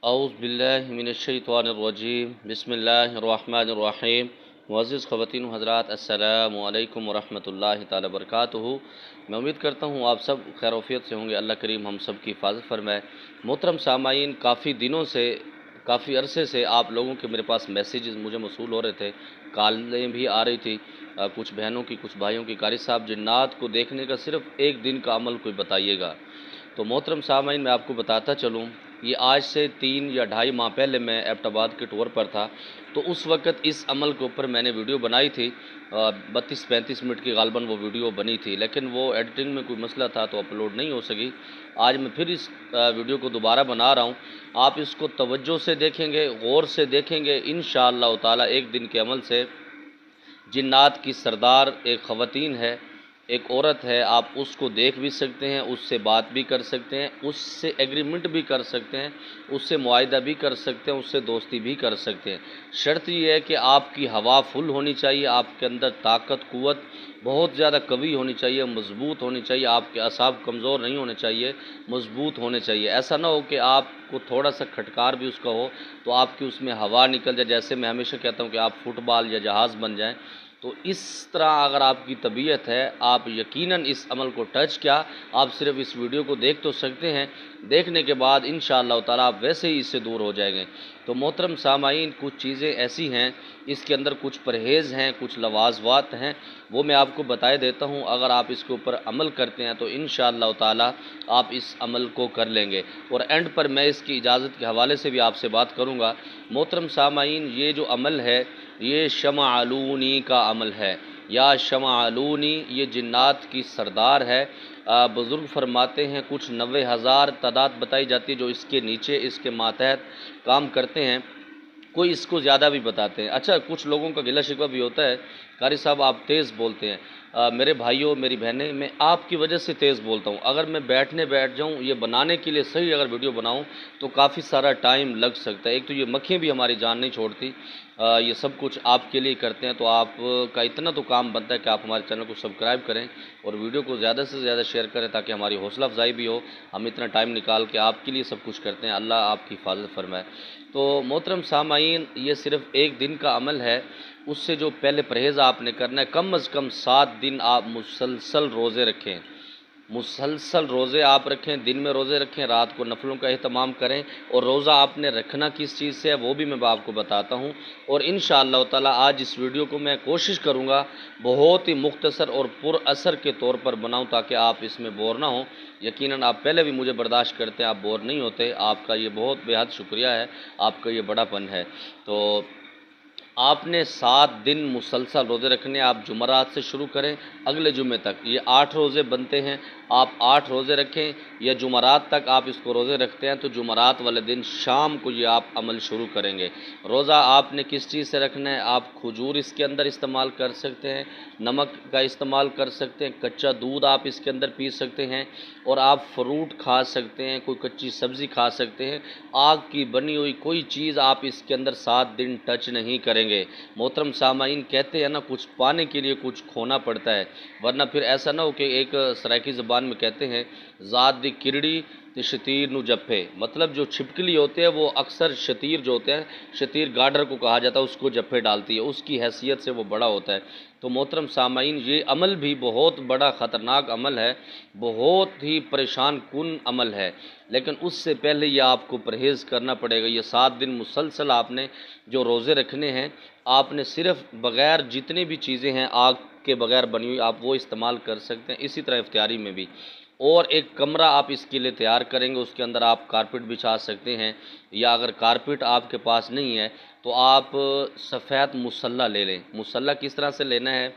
اعوذ باللہ من الشیطان الرجیم بسم اللہ الرحمن الرحیم۔ معزز خواتین و حضرات، السلام علیکم ورحمۃ اللہ تعالی وبرکاتہ۔ میں امید کرتا ہوں آپ سب خیر وفیت سے ہوں گے، اللہ کریم ہم سب کی حفاظت فرمائے۔ محترم سامعین، کافی عرصے سے آپ لوگوں کے میرے پاس میسیجز مجھے موصول ہو رہے تھے، کالیں بھی آ رہی تھی، کچھ بہنوں کی کچھ بھائیوں کی، قاری صاحب جنات کو دیکھنے کا صرف ایک دن کا عمل کوئی بتائیے گا۔ تو محترم سامعین، میں آپ کو بتاتا چلوں، یہ آج سے 3 یا 2.5 ماہ پہلے میں ایبٹ آباد کے ٹور پر تھا، تو اس وقت اس عمل کے اوپر میں نے ویڈیو بنائی تھی، 32-35 منٹ کی غالباً وہ ویڈیو بنی تھی، لیکن وہ ایڈیٹنگ میں کوئی مسئلہ تھا تو اپلوڈ نہیں ہو سکی۔ آج میں پھر اس ویڈیو کو دوبارہ بنا رہا ہوں، آپ اس کو توجہ سے دیکھیں گے، غور سے دیکھیں گے، انشاءاللہ تعالی ایک دن کے عمل سے جنات کی سردار ایک خواتین ہے، ایک عورت ہے، آپ اس کو دیکھ بھی سکتے ہیں، اس سے بات بھی کر سکتے ہیں، اس سے ایگریمنٹ بھی کر سکتے ہیں، اس سے معاہدہ بھی کر سکتے ہیں، اس سے دوستی بھی کر سکتے ہیں۔ شرط یہ ہے کہ آپ کی ہوا فل ہونی چاہیے، آپ کے اندر طاقت قوت بہت زیادہ قوی ہونی چاہیے، مضبوط ہونی چاہیے، آپ کے اعصاب کمزور نہیں ہونے چاہیے، مضبوط ہونے چاہیے۔ ایسا نہ ہو کہ آپ کو تھوڑا سا کھٹکار بھی اس کا ہو تو آپ کی اس میں ہوا نکل جائے، جیسے میں ہمیشہ کہتا ہوں کہ آپ فٹ بال یا جہاز بن جائیں۔ تو اس طرح اگر آپ کی طبیعت ہے، آپ یقیناً اس عمل کو ٹچ کیا، آپ صرف اس ویڈیو کو دیکھ تو سکتے ہیں، دیکھنے کے بعد انشاءاللہ تعالی آپ ویسے ہی اس سے دور ہو جائیں گے۔ تو محترم سامعین، کچھ چیزیں ایسی ہیں، اس کے اندر کچھ پرہیز ہیں، کچھ لوازمات ہیں، وہ میں آپ کو بتائے دیتا ہوں۔ اگر آپ اس کے اوپر عمل کرتے ہیں تو انشاءاللہ تعالی آپ اس عمل کو کر لیں گے، اور اینڈ پر میں اس کی اجازت کے حوالے سے بھی آپ سے بات کروں گا۔ محترم سامعین، یہ جو عمل ہے یہ شمع علونی کا عمل ہے، یا شمع علونی یہ جنات کی سردار ہے۔ بزرگ فرماتے ہیں کچھ 90,000 تعداد بتائی جاتی ہے جو اس کے نیچے، اس کے ماتحت کام کرتے ہیں، کوئی اس کو زیادہ بھی بتاتے ہیں۔ اچھا، کچھ لوگوں کا گلہ شکوہ بھی ہوتا ہے، قاری صاحب آپ تیز بولتے ہیں۔ میرے بھائیوں، میری بہنیں، میں آپ کی وجہ سے تیز بولتا ہوں۔ اگر میں بیٹھ جاؤں یہ بنانے کے لیے صحیح اگر ویڈیو بناؤں تو کافی سارا ٹائم لگ سکتا ہے۔ ایک تو یہ مکھیاں بھی ہماری جان نہیں چھوڑتی، یہ سب کچھ آپ کے لیے کرتے ہیں، تو آپ کا اتنا تو کام بنتا ہے کہ آپ ہمارے چینل کو سبسکرائب کریں اور ویڈیو کو زیادہ سے زیادہ شیئر کریں تاکہ ہماری حوصلہ افزائی بھی ہو۔ ہم اتنا ٹائم نکال کے آپ کے لیے سب کچھ کرتے ہیں، اللہ آپ کی حفاظت فرمائے۔ تو محترم سامعین، یہ صرف ایک دن کا عمل ہے، اس سے جو پہلے پرہیز آپ نے کرنا ہے، کم از کم 7 دن آپ مسلسل روزے رکھیں، مسلسل روزے آپ رکھیں، دن میں روزے رکھیں، رات کو نفلوں کا اہتمام کریں، اور روزہ آپ نے رکھنا کس چیز سے ہے وہ بھی میں آپ کو بتاتا ہوں۔ اور انشاءاللہ تعالی آج اس ویڈیو کو میں کوشش کروں گا بہت ہی مختصر اور پر اثر کے طور پر بناؤں تاکہ آپ اس میں بور نہ ہوں۔ یقیناً آپ پہلے بھی مجھے برداشت کرتے ہیں، آپ بور نہیں ہوتے، آپ کا یہ بہت بے حد شکریہ ہے، آپ کا یہ بڑا پن ہے۔ تو آپ نے 7 دن مسلسل روزے رکھنے، آپ جمعرات سے شروع کریں اگلے جمعے تک، یہ 8 روزے بنتے ہیں، آپ 8 روزے رکھیں، یا جمعرات تک آپ اس کو روزے رکھتے ہیں تو جمعرات والے دن شام کو یہ آپ عمل شروع کریں گے۔ روزہ آپ نے کس چیز سے رکھنا ہے؟ آپ کھجور اس کے اندر استعمال کر سکتے ہیں، نمک کا استعمال کر سکتے ہیں، کچا دودھ آپ اس کے اندر پی سکتے ہیں، اور آپ فروٹ کھا سکتے ہیں، کوئی کچی سبزی کھا سکتے ہیں، آگ کی بنی ہوئی کوئی چیز آپ اس کے اندر 7 دن ٹچ نہیں کریں گے۔ محترم سامعین، کہتے ہیں نا کچھ پانے کے لیے کچھ کھونا پڑتا ہے، ورنہ پھر ایسا نہ ہو کہ ایک سرائکی زبان میں کہتے ہیں ذات دی کرڑی تے شتیر نو جپے، مطلب جو چھپکلی ہوتے ہیں وہ اکثر شتیر جو ہوتے ہیں، شتیر گارڈر کو کہا جاتا ہے، اس کو جپے ڈالتی ہے، اس کی حیثیت سے وہ بڑا ہوتا ہے۔ تو محترم سامعین، یہ عمل بھی بہت بڑا خطرناک عمل ہے، بہت ہی پریشان کن عمل ہے، لیکن اس سے پہلے یہ آپ کو پرہیز کرنا پڑے گا۔ یہ 7 دن مسلسل آپ نے جو روزے رکھنے ہیں، آپ نے صرف بغیر جتنی بھی چیزیں ہیں آگ کے بغیر بنی ہوئی آپ وہ استعمال کر سکتے ہیں، اسی طرح افطاری میں بھی۔ اور ایک کمرہ آپ اس کے لیے تیار کریں گے، اس کے اندر آپ کارپٹ بچھا سکتے ہیں، یا اگر کارپٹ آپ کے پاس نہیں ہے تو آپ سفید مصلی لے لیں۔ مصلی کس طرح سے لینا ہے؟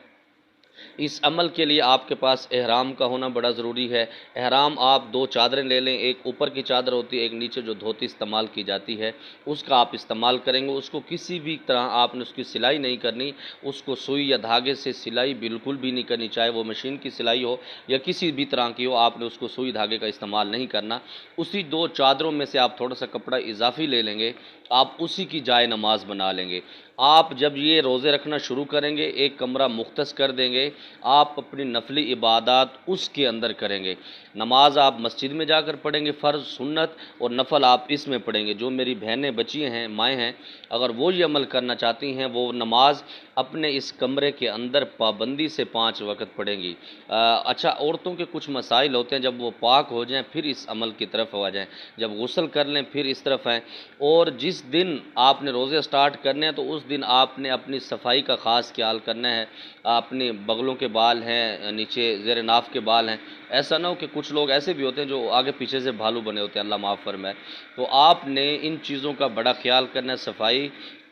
اس عمل کے لیے آپ کے پاس احرام کا ہونا بڑا ضروری ہے۔ احرام آپ 2 چادریں لے لیں، ایک اوپر کی چادر ہوتی ہے، ایک نیچے جو دھوتی استعمال کی جاتی ہے، اس کا آپ استعمال کریں گے۔ اس کو کسی بھی طرح آپ نے اس کی سلائی نہیں کرنی، اس کو سوئی یا دھاگے سے سلائی بالکل بھی نہیں کرنی، چاہے وہ مشین کی سلائی ہو یا کسی بھی طرح کی ہو، آپ نے اس کو سوئی دھاگے کا استعمال نہیں کرنا۔ اسی 2 چادروں میں سے آپ تھوڑا سا کپڑا اضافی لے لیں گے، آپ اسی کی جائے نماز بنا لیں گے۔ آپ جب یہ روزے رکھنا شروع کریں گے ایک کمرہ مختص کر دیں گے، آپ اپنی نفلی عبادات اس کے اندر کریں گے۔ نماز آپ مسجد میں جا کر پڑھیں گے، فرض سنت اور نفل آپ اس میں پڑھیں گے۔ جو میری بہنیں بچی ہیں، مائیں ہیں، اگر وہ یہ عمل کرنا چاہتی ہیں، وہ نماز اپنے اس کمرے کے اندر پابندی سے 5 وقت پڑھیں گی۔ اچھا، عورتوں کے کچھ مسائل ہوتے ہیں، جب وہ پاک ہو جائیں پھر اس عمل کی طرف آ جائیں، جب غسل کر لیں پھر اس طرف آئیں۔ اور جس دن آپ نے روزے سٹارٹ کرنے ہیں تو اس دن آپ نے اپنی صفائی کا خاص خیال کرنا ہے۔ اپنے بغلوں کے بال ہیں، نیچے زیر ناف کے بال ہیں، ایسا نہ ہو کہ کچھ لوگ ایسے بھی ہوتے ہیں جو آگے پیچھے سے بھالو بنے ہوتے ہیں، اللہ معاف فرمائے۔ تو آپ نے ان چیزوں کا بڑا خیال کرنا ہے۔ صفائی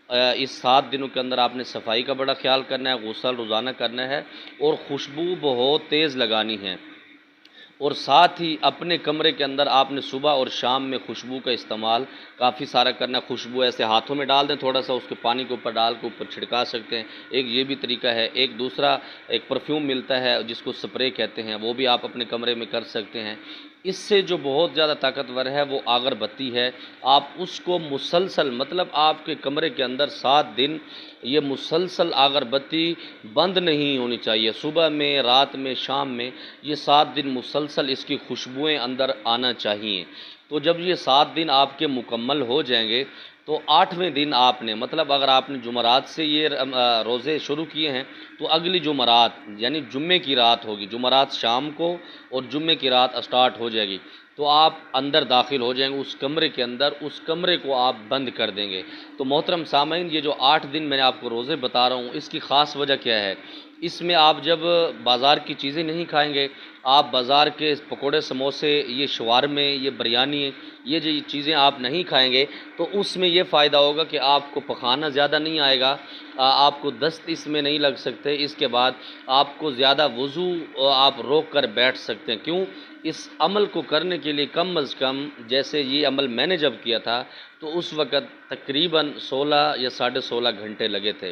اس 7 دنوں کے اندر آپ نے صفائی کا بڑا خیال کرنا ہے، غسل روزانہ کرنا ہے، اور خوشبو بہت تیز لگانی ہے۔ اور ساتھ ہی اپنے کمرے کے اندر آپ نے صبح اور شام میں خوشبو کا استعمال کافی سارا کرنا ہے۔ خوشبو ایسے ہاتھوں میں ڈال دیں، تھوڑا سا اس کے پانی کے اوپر ڈال کے اوپر چھڑکا سکتے ہیں، ایک یہ بھی طریقہ ہے۔ ایک دوسرا ایک پرفیوم ملتا ہے جس کو سپرے کہتے ہیں، وہ بھی آپ اپنے کمرے میں کر سکتے ہیں۔ اس سے جو بہت زیادہ طاقتور ہے وہ آگر بتی ہے، آپ اس کو مسلسل، مطلب آپ کے کمرے کے اندر 7 دن یہ مسلسل آگر بتی بند نہیں ہونی چاہیے، صبح میں، رات میں، شام میں، یہ 7 دن مسلسل اس کی خوشبوئیں اندر آنا چاہیے۔ تو جب یہ 7 دن آپ کے مکمل ہو جائیں گے تو 8ویں دن آپ نے، مطلب اگر آپ نے جمعرات سے یہ روزے شروع کیے ہیں تو اگلی جمعرات یعنی جمعے کی رات ہوگی، جمعرات شام کو اور جمعے کی رات اسٹارٹ ہو جائے گی، تو آپ اندر داخل ہو جائیں گے اس کمرے کے اندر، اس کمرے کو آپ بند کر دیں گے۔ تو محترم سامعین، یہ جو 8 دن میں نے آپ کو روزے بتا رہا ہوں، اس کی خاص وجہ کیا ہے؟ اس میں آپ جب بازار کی چیزیں نہیں کھائیں گے، آپ بازار کے پکوڑے سموسے، یہ شوارمے، یہ بریانی، یہ جو چیزیں آپ نہیں کھائیں گے تو اس میں یہ فائدہ ہوگا کہ آپ کو پخانا زیادہ نہیں آئے گا، آپ کو دست اس میں نہیں لگ سکتے۔ اس کے بعد آپ کو زیادہ وضو آپ روک کر بیٹھ سکتے ہیں۔ کیوں؟ اس عمل کو کرنے کے لیے کم از کم، جیسے یہ عمل میں نے جب کیا تھا تو اس وقت تقریباً 16 یا 16.5 گھنٹے لگے تھے۔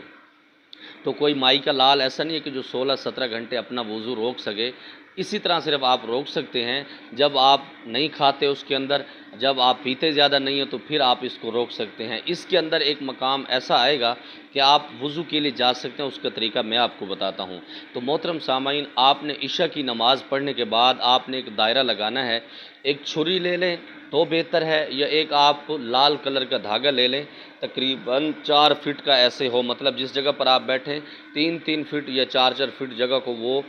تو کوئی مائی کا لال ایسا نہیں ہے کہ جو 16-17 گھنٹے اپنا وضو روک سکے۔ اسی طرح صرف آپ روک سکتے ہیں جب آپ نہیں کھاتے اس کے اندر، جب آپ پیتے زیادہ نہیں ہیں تو پھر آپ اس کو روک سکتے ہیں۔ اس کے اندر ایک مقام ایسا آئے گا کہ آپ وضو کے لیے جا سکتے ہیں، اس کا طریقہ میں آپ کو بتاتا ہوں۔ تو محترم سامعین، آپ نے عشاء کی نماز پڑھنے کے بعد آپ نے ایک دائرہ لگانا ہے، ایک چھری لے لیں تو بہتر ہے، یا ایک آپ لال کلر کا دھاگا لے لیں، تقریباً 4 فٹ کا ایسے ہو، مطلب جس جگہ پر آپ بیٹھیں 3-3 فٹ یا 4-4 فٹ جگہ کو وہ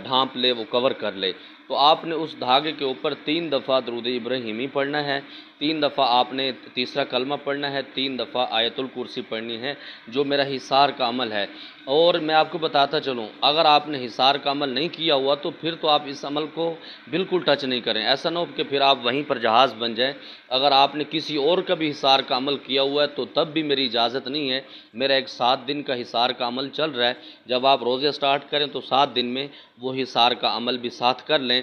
ڈھانپ لے، وہ کور کر لے۔ تو آپ نے اس دھاگے کے اوپر 3 دفعہ درود ابراہیمی پڑھنا ہے، 3 دفعہ آپ نے تیسرا کلمہ پڑھنا ہے، 3 دفعہ آیت الکرسی پڑھنی ہے، جو میرا حصار کا عمل ہے۔ اور میں آپ کو بتاتا چلوں، اگر آپ نے حصار کا عمل نہیں کیا ہوا تو پھر تو آپ اس عمل کو بالکل ٹچ نہیں کریں، ایسا نہ ہو کہ پھر آپ وہیں پر جہاز بن جائیں۔ اگر آپ نے کسی اور کا بھی حصار کا عمل کیا ہوا ہے تو تب بھی میری اجازت نہیں ہے، میرا ایک 7 دن کا حصار کا عمل چل رہا ہے، جب آپ روزے سٹارٹ کریں تو 7 دن میں وہ حصار کا عمل بھی ساتھ کر لیں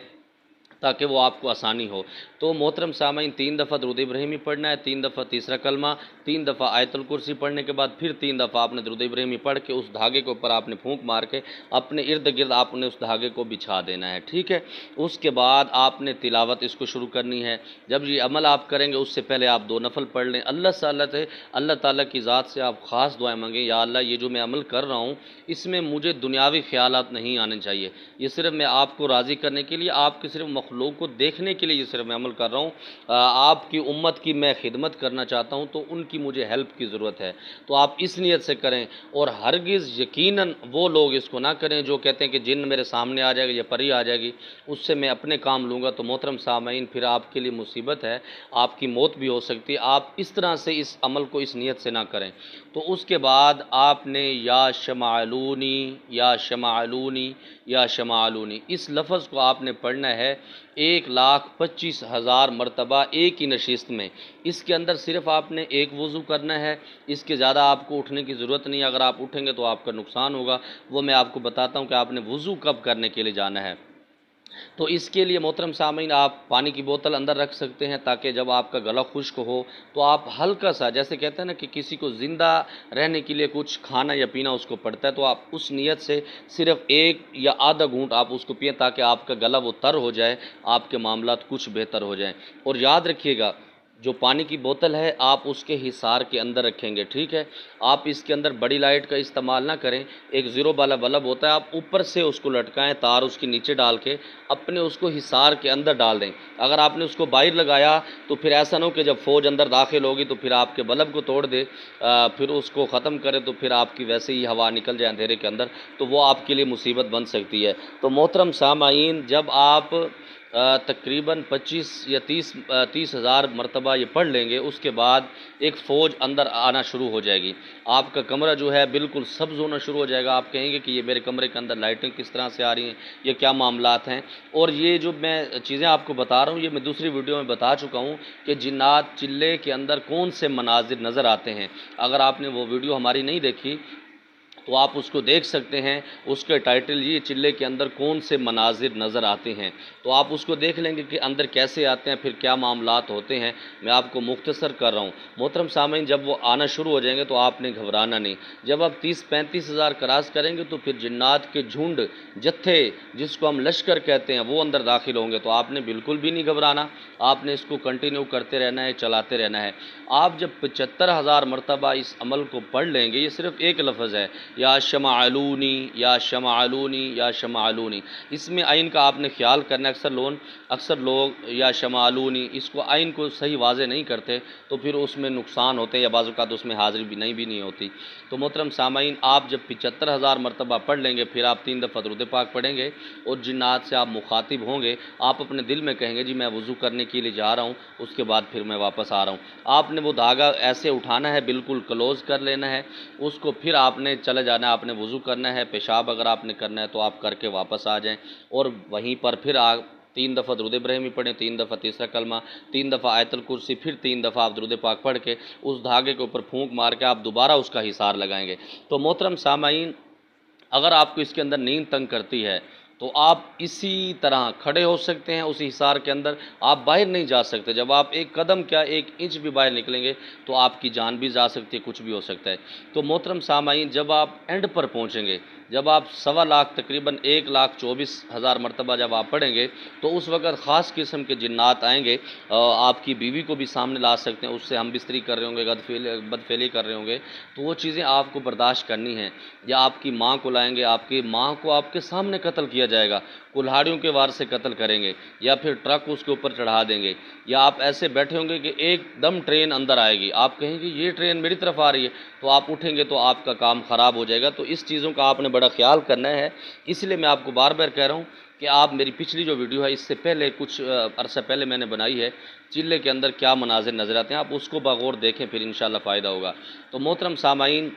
تاکہ وہ آپ کو آسانی ہو۔ تو محترم سامعین، 3 دفعہ درود ابراہیمی پڑھنا ہے، 3 دفعہ تیسرا کلمہ، 3 دفعہ آیت الکرسی پڑھنے کے بعد پھر 3 دفعہ آپ نے درود ابراہیمی پڑھ کے اس دھاگے کے اوپر آپ نے پھونک مار کے اپنے ارد گرد آپ نے اس دھاگے کو بچھا دینا ہے، ٹھیک ہے؟ اس کے بعد آپ نے تلاوت اس کو شروع کرنی ہے۔ جب یہ عمل آپ کریں گے اس سے پہلے آپ 2 نفل پڑھ لیں، اللہ تعالیٰ کی ذات سے آپ خاص دعائیں مانگیں، یا اللہ یہ جو میں عمل کر رہا ہوں اس میں مجھے دنیاوی خیالات نہیں آنے چاہیے، یہ صرف میں آپ کو راضی کرنے کے لیے، آپ کی صرف مخلوق کو دیکھنے کے لیے یہ صرف میں عمل کر رہا ہوں، آپ کی امت کی میں خدمت کرنا چاہتا ہوں، تو ان کی مجھے ہیلپ کی ضرورت ہے۔ تو آپ اس نیت سے کریں، اور ہرگز یقیناً وہ لوگ اس کو نہ کریں جو کہتے ہیں کہ جن میرے سامنے آ جائے گا یا پری آ جائے گی اس سے میں اپنے کام لوں گا، تو محترم سامعین پھر آپ کے لیے مصیبت ہے، آپ کی موت بھی ہو سکتی ہے۔ آپ اس طرح سے اس عمل کو اس نیت سے نہ کریں۔ تو اس کے بعد آپ نے یا شمعلونی، یا شمعلونی، یا شمعلونی، اس لفظ کو آپ نے پڑھنا ہے 1,25,000 مرتبہ ایک ہی نشست میں۔ اس کے اندر صرف آپ نے ایک وضو کرنا ہے، اس کے زیادہ آپ کو اٹھنے کی ضرورت نہیں ہے، اگر آپ اٹھیں گے تو آپ کا نقصان ہوگا، وہ میں آپ کو بتاتا ہوں کہ آپ نے وضو کب کرنے کے لیے جانا ہے۔ تو اس کے لیے محترم سامعین آپ پانی کی بوتل اندر رکھ سکتے ہیں تاکہ جب آپ کا گلا خشک ہو تو آپ ہلکا سا، جیسے کہتے ہیں نا کہ کسی کو زندہ رہنے کے لیے کچھ کھانا یا پینا اس کو پڑتا ہے، تو آپ اس نیت سے صرف 1 یا آدھا گھونٹ آپ اس کو پئیں تاکہ آپ کا گلا وہ تر ہو جائے، آپ کے معاملات کچھ بہتر ہو جائیں۔ اور یاد رکھیے گا جو پانی کی بوتل ہے آپ اس کے حصار کے اندر رکھیں گے، ٹھیک ہے۔ آپ اس کے اندر بڑی لائٹ کا استعمال نہ کریں، ایک زیرو والا بلب ہوتا ہے، آپ اوپر سے اس کو لٹکائیں، تار اس کے نیچے ڈال کے اپنے اس کو حصار کے اندر ڈال دیں۔ اگر آپ نے اس کو باہر لگایا تو پھر ایسا نہ ہو کہ جب فوج اندر داخل ہوگی تو پھر آپ کے بلب کو توڑ دے، پھر اس کو ختم کرے تو پھر آپ کی ویسے ہی ہوا نکل جائے اندھیرے کے اندر، تو وہ آپ کے لیے مصیبت بن سکتی ہے۔ تو محترم سامعین، جب آپ تقریباً 25 یا 30 ہزار مرتبہ یہ پڑھ لیں گے، اس کے بعد ایک فوج اندر آنا شروع ہو جائے گی، آپ کا کمرہ جو ہے بالکل سبز ہونا شروع ہو جائے گا، آپ کہیں گے کہ یہ میرے کمرے کے اندر لائٹیں کس طرح سے آ رہی ہیں، یہ کیا معاملات ہیں۔ اور یہ جو میں چیزیں آپ کو بتا رہا ہوں یہ میں دوسری ویڈیو میں بتا چکا ہوں کہ جنات چلے کے اندر کون سے مناظر نظر آتے ہیں۔ اگر آپ نے وہ ویڈیو ہماری نہیں دیکھی تو آپ اس کو دیکھ سکتے ہیں، اس کے ٹائٹل یہ چلے کے اندر کون سے مناظر نظر آتے ہیں، تو آپ اس کو دیکھ لیں گے کہ اندر کیسے آتے ہیں، پھر کیا معاملات ہوتے ہیں۔ میں آپ کو مختصر کر رہا ہوں محترم سامعین، جب وہ آنا شروع ہو جائیں گے تو آپ نے گھبرانا نہیں۔ جب آپ 30-35 ہزار کراس کریں گے تو پھر جنات کے جھنڈ، جتھے جس کو ہم لشکر کہتے ہیں، وہ اندر داخل ہوں گے، تو آپ نے بالکل بھی نہیں گھبرانا، آپ نے اس کو کنٹینیو کرتے رہنا ہے، چلاتے رہنا ہے۔ آپ جب 75,000 مرتبہ اس عمل کو پڑھ لیں گے، یہ صرف ایک لفظ ہے، یا شمعلونی یا شمعلونی یا شمعلونی، اس میں عین کا آپ نے خیال کرنا ہے۔ اکثر لوگ یا شمعلونی اس کو عین کو صحیح واضح نہیں کرتے تو پھر اس میں نقصان ہوتے ہیں یا بعض اوقات اس میں حاضری بھی نہیں ہوتی۔ تو محترم سامعین، آپ جب 75,000 مرتبہ پڑھ لیں گے پھر آپ 3 دفعہ درود پاک پڑھیں گے اور جنات سے آپ مخاطب ہوں گے، آپ اپنے دل میں کہیں گے جی میں وضو کرنے کے لیے جا رہا ہوں، اس کے بعد پھر میں واپس آ رہا ہوں۔ آپ نے وہ دھاگا ایسے اٹھانا ہے، بالکل کلوز کر لینا ہے اس کو، پھر آپ نے چلے جانا ہے، آپ نے وضو کرنا ہے، پیشاب اگر آپ نے کرنا ہے تو آپ کر کے واپس آ جائیں، اور وہیں پر پھر آپ 3 دفعہ درود ابراہیمی پڑھیں، 3 دفعہ تیسرا کلمہ، 3 دفعہ آیت الکرسی، پھر 3 دفعہ آپ درود پاک پڑھ کے اس دھاگے کے اوپر پھونک مار کے آپ دوبارہ اس کا حصار لگائیں گے۔ تو محترم سامعین، اگر آپ کو اس کے اندر نیند تنگ کرتی ہے تو آپ اسی طرح کھڑے ہو سکتے ہیں اسی حصار کے اندر، آپ باہر نہیں جا سکتے۔ جب آپ ایک قدم کیا 1 انچ بھی باہر نکلیں گے تو آپ کی جان بھی جا سکتی ہے، کچھ بھی ہو سکتا ہے۔ تو محترم سامعین، جب آپ اینڈ پر پہنچیں گے، جب آپ 1.25 تقریباً 1,24,000 مرتبہ جب آپ پڑھیں گے تو اس وقت خاص قسم کے جنات آئیں گے، آپ کی بیوی کو بھی سامنے لا سکتے ہیں، اس سے ہم بستری کر رہے ہوں گے، بدفعلی کر رہے ہوں گے، تو وہ چیزیں آپ کو برداشت کرنی ہیں۔ یا آپ کی ماں کو لائیں گے، آپ کی ماں کو آپ کے سامنے قتل کیا جائے گا، کلہاڑیوں کے وار سے قتل کریں گے، یا پھر ٹرک اس کے اوپر چڑھا دیں گے، یا آپ ایسے بیٹھے ہوں گے کہ ایک دم ٹرین اندر آئے گی، آپ کہیں گے یہ ٹرین میری طرف آ رہی ہے، تو آپ اٹھیں گے تو آپ کا کام خراب ہو جائے گا۔ تو اس چیزوں کا آپ نے بڑا خیال کرنا ہے، اس لیے میں آپ کو بار بار کہہ رہا ہوں کہ آپ میری پچھلی جو ویڈیو ہے اس سے پہلے کچھ عرصہ پہلے میں نے بنائی ہے، چلے کے اندر کیا مناظر نظر آتے ہیں، آپ اس کو بغور دیکھیں، پھر انشاءاللہ فائدہ ہوگا۔ تو محترم سامعین،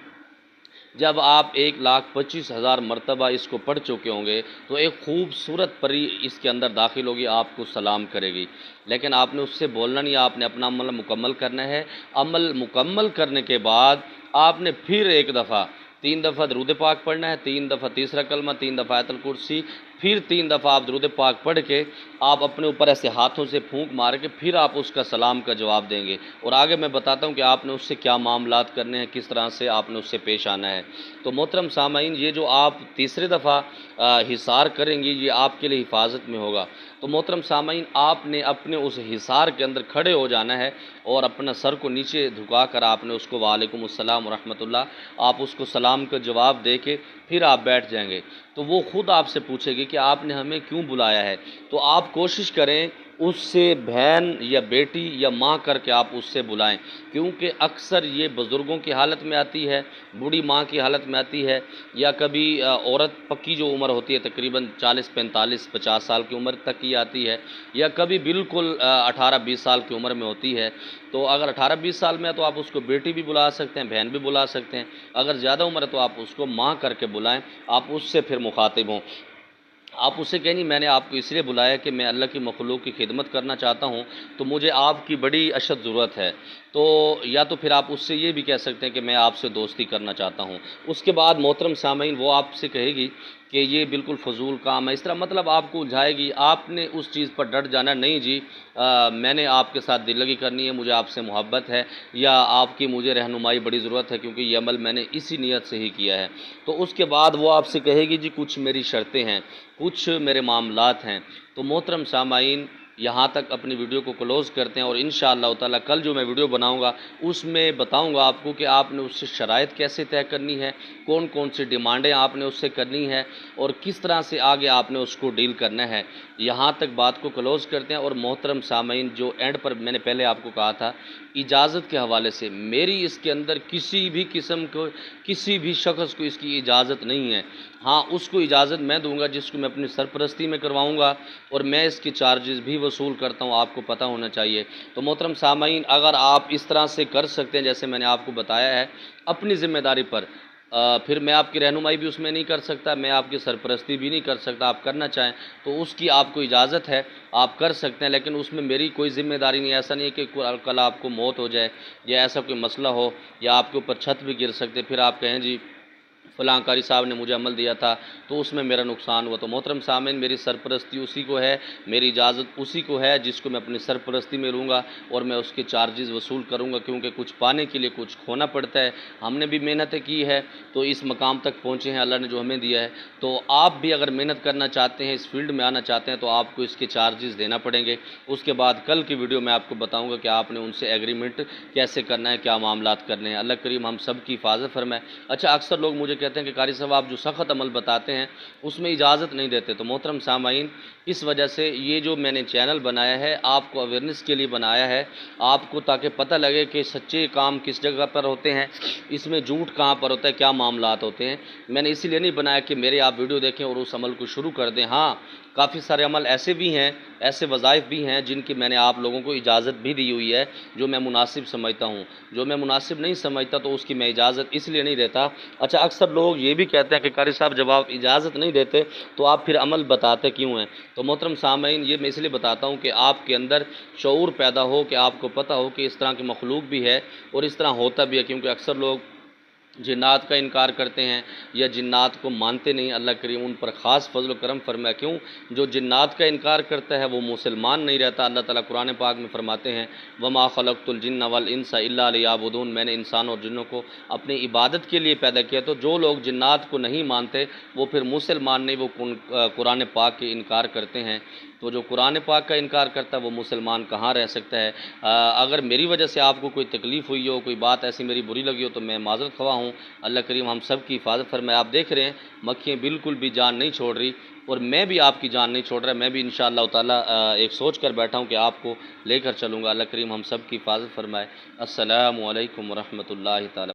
جب آپ 1,25,000 مرتبہ اس کو پڑھ چکے ہوں گے تو ایک خوبصورت پری اس کے اندر داخل ہوگی، آپ کو سلام کرے گی، لیکن آپ نے اس سے بولنا نہیں، آپ نے اپنا عمل مکمل کرنا ہے۔ عمل مکمل کرنے کے بعد آپ نے پھر ایک دفعہ 3 دفعہ درود پاک پڑھنا ہے، 3 دفعہ تیسرا کلمہ، 3 دفعہ آیت الکرسی، پھر 3 دفعہ آپ درود پاک پڑھ کے آپ اپنے اوپر ایسے ہاتھوں سے پھونک مار کے پھر آپ اس کا سلام کا جواب دیں گے، اور آگے میں بتاتا ہوں کہ آپ نے اس سے کیا معاملات کرنے ہیں، کس طرح سے آپ نے اس سے پیش آنا ہے۔ تو محترم سامعین، یہ جو آپ تیسرے دفعہ حصار کریں گے یہ آپ کے لیے حفاظت میں ہوگا۔ تو محترم سامعین، آپ نے اپنے اس حصار کے اندر کھڑے ہو جانا ہے اور اپنا سر کو نیچے جھکا کر آپ نے اس کو وعلیکم السلام ورحمۃ اللہ، آپ اس کو سلام کا جواب دے کے پھر آپ بیٹھ جائیں گے، تو وہ خود آپ سے پوچھے گی کہ آپ نے ہمیں کیوں بلایا ہے۔ تو آپ کوشش کریں اس سے بہن یا بیٹی یا ماں کر کے آپ اس سے بلائیں، کیونکہ اکثر یہ بزرگوں کی حالت میں آتی ہے، بوڑھی ماں کی حالت میں آتی ہے، یا کبھی عورت پکی جو عمر ہوتی ہے تقریباً 40 45 50 سال کی عمر تک کی آتی ہے، یا کبھی بالکل 18 20 سال کی عمر میں ہوتی ہے۔ تو اگر 18 20 سال میں ہے تو آپ اس کو بیٹی بھی بلا سکتے ہیں، بہن بھی بلا سکتے ہیں، اگر زیادہ عمر ہے تو آپ اس کو ماں کر کے بلائیں، آپ اس سے پھر مخاطب ہوں۔ آپ اسے کہیں نہیں میں نے آپ کو اس لیے بلایا کہ میں اللہ کی مخلوق کی خدمت کرنا چاہتا ہوں، تو مجھے آپ کی بڑی اشد ضرورت ہے، تو یا تو پھر آپ اس سے یہ بھی کہہ سکتے ہیں کہ میں آپ سے دوستی کرنا چاہتا ہوں۔ اس کے بعد محترم سامعین، وہ آپ سے کہے گی کہ یہ بالکل فضول کام ہے، اس طرح مطلب آپ کو الجھائے گی، آپ نے اس چیز پر ڈٹ جانا، نہیں جی میں نے آپ کے ساتھ دل لگی کرنی ہے، مجھے آپ سے محبت ہے، یا آپ کی مجھے رہنمائی بڑی ضرورت ہے کیونکہ یہ عمل میں نے اسی نیت سے ہی کیا ہے۔ تو اس کے بعد وہ آپ سے کہے گی جی کچھ میری شرطیں ہیں، کچھ میرے معاملات ہیں۔ تو محترم سامعین، یہاں تک اپنی ویڈیو کو کلوز کرتے ہیں، اور انشاءاللہ تعالی کل جو میں ویڈیو بناؤں گا اس میں بتاؤں گا آپ کو کہ آپ نے اس سے شرائط کیسے طے کرنی ہے، کون کون سی ڈیمانڈیں آپ نے اس سے کرنی ہے، اور کس طرح سے آگے آپ نے اس کو ڈیل کرنا ہے۔ یہاں تک بات کو کلوز کرتے ہیں۔ اور محترم سامعین، جو اینڈ پر میں نے پہلے آپ کو کہا تھا، اجازت کے حوالے سے میری اس کے اندر کسی بھی قسم کو، کسی بھی شخص کو اس کی اجازت نہیں ہے۔ ہاں، اس کو اجازت میں دوں گا جس کو میں اپنی سرپرستی میں کرواؤں گا، اور میں اس کی چارجز بھی وصول کرتا ہوں، آپ کو پتہ ہونا چاہیے۔ تو محترم سامعین، اگر آپ اس طرح سے کر سکتے ہیں جیسے میں نے آپ کو بتایا ہے اپنی ذمہ داری پر، پھر میں آپ کی رہنمائی بھی اس میں نہیں کر سکتا، میں آپ کی سرپرستی بھی نہیں کر سکتا۔ آپ کرنا چاہیں تو اس کی آپ کو اجازت ہے، آپ کر سکتے ہیں، لیکن اس میں میری کوئی ذمہ داری نہیں ہے۔ ایسا نہیں ہے کہ کل آپ کو موت ہو جائے یا ایسا کوئی مسئلہ ہو، یا آپ کے اوپر چھت بھی گر سکتے، پھر آپ کہیں جی فلاں قاری صاحب نے مجھے عمل دیا تھا تو اس میں میرا نقصان ہوا۔ تو محترم سامعین، میری سرپرستی اسی کو ہے، میری اجازت اسی کو ہے جس کو میں اپنی سرپرستی میں لوں گا، اور میں اس کے چارجز وصول کروں گا، کیونکہ کچھ پانے کے لیے کچھ کھونا پڑتا ہے۔ ہم نے بھی محنتیں کی ہے تو اس مقام تک پہنچے ہیں اللہ نے جو ہمیں دیا ہے۔ تو آپ بھی اگر محنت کرنا چاہتے ہیں، اس فیلڈ میں آنا چاہتے ہیں، تو آپ کو اس کے چارجز دینا پڑیں گے۔ اس کے بعد کل کی ویڈیو میں آپ کو بتاؤں گا کہ آپ نے ان سے ایگریمنٹ کیسے کرنا ہے، کیا معاملات کرنے ہیں۔ اللہ کریم ہم سب کی حفاظت فرمائے۔ اچھا، اکثر لوگ مجھے کہتے ہیں کہ قاری صاحب آپ جو سخت عمل بتاتے ہیں اس میں اجازت نہیں دیتے۔ تو محترم سامعین، اس وجہ سے یہ جو میں نے چینل بنایا ہے آپ کو اویئرنیس کے لیے بنایا ہے، آپ کو تاکہ پتہ لگے کہ سچے کام کس جگہ پر ہوتے ہیں، اس میں جھوٹ کہاں پر ہوتا ہے، کیا معاملات ہوتے ہیں۔ میں نے اسی لیے نہیں بنایا کہ میرے آپ ویڈیو دیکھیں اور اس عمل کو شروع کر دیں۔ ہاں، کافی سارے عمل ایسے بھی ہیں، ایسے وظائف بھی ہیں جن کی میں نے آپ لوگوں کو اجازت بھی دی ہوئی ہے، جو میں مناسب سمجھتا ہوں۔ جو میں مناسب نہیں سمجھتا تو اس کی میں اجازت اس لیے نہیں دیتا۔ اچھا، اکثر لوگ یہ بھی کہتے ہیں کہ قاری صاحب جب آپ اجازت نہیں دیتے تو آپ پھر عمل بتاتے کیوں ہیں؟ تو محترم سامعین، یہ میں اس لیے بتاتا ہوں کہ آپ کے اندر شعور پیدا ہو، کہ آپ کو پتہ ہو کہ اس طرح کی مخلوق بھی ہے اور اس طرح ہوتا بھی ہے، کیونکہ اکثر لوگ جنات کا انکار کرتے ہیں یا جنات کو مانتے نہیں۔ اللہ کریم ان پر خاص فضل و کرم فرمائے۔ کیوں؟ جو جنات کا انکار کرتا ہے وہ مسلمان نہیں رہتا۔ اللہ تعالیٰ قرآن پاک میں فرماتے ہیں وَمَا خَلَقْتُ الْجِنَّ وَالْإِنسَ إِلَّا لِيَعْبُدُونَ، میں نے انسان اور جنوں کو اپنی عبادت کے لیے پیدا کیا۔ تو جو لوگ جنات کو نہیں مانتے وہ پھر مسلمان نہیں، وہ قرآن پاک کے انکار کرتے ہیں۔ تو جو قرآن پاک کا انکار کرتا ہے وہ مسلمان کہاں رہ سکتا ہے؟ اگر میری وجہ سے آپ کو کوئی تکلیف ہوئی ہو، کوئی بات ایسی میری بری لگی ہو تو میں معذرت خواہ ہوں۔ اللہ کریم ہم سب کی حفاظت فرمائے۔ آپ دیکھ رہے ہیں مکھیاں بالکل بھی جان نہیں چھوڑ رہی، اور میں بھی آپ کی جان نہیں چھوڑ رہا۔ میں بھی انشاءاللہ تعالی ایک سوچ کر بیٹھا ہوں کہ آپ کو لے کر چلوں گا۔ اللہ کریم ہم سب کی حفاظت فرمائے۔ السلام علیکم ورحمۃ اللہ تعالی۔